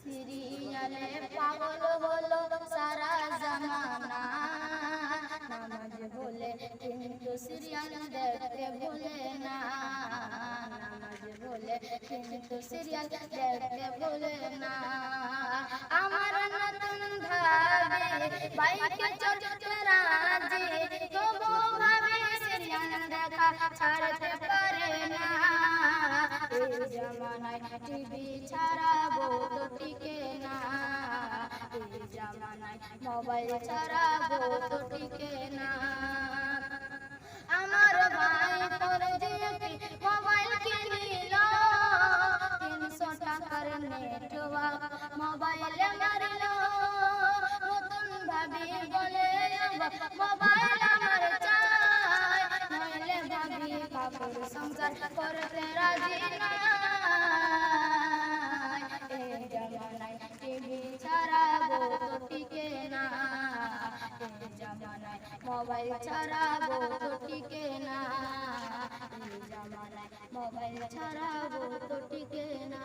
সিরিয়ালে পাগল হলো সারা জামানা। নামাজ বলে কিন্তু সিরিয়াল দেখতে ভুলে না। নামাজ বলে কিন্তু সিরিয়াল দেখতে ভুলে না। আমার নতুন ভাবে বাইকে চড়তে রাজি, তবু ভাবে সিরিয়াল দেখা ছাড়তে পারে না। এই জামানায় টিভি ছাড়া বউ তো টিকে না। এই জামানায় মোবাইল ছাড়া বউ তো টিকে না। আমার ভাই ফোরজি একটি মোবাইল কিনিল, 300 টাকার নেটওয়ার্ক মোবাইলে মারিল। নতুন ভাবি বলে মোবাইল আমার চাই, নইলে ভাবি কাপড় সংসার করতে রাজি না। এই জামানায় টিভি ছাড়া বউ তো টিকে না। এই জামানায় মোবাইল ছাড়া বউ তো টিকে না। এই জামানায় মোবাইল ছাড়া বউ তো টিকে না।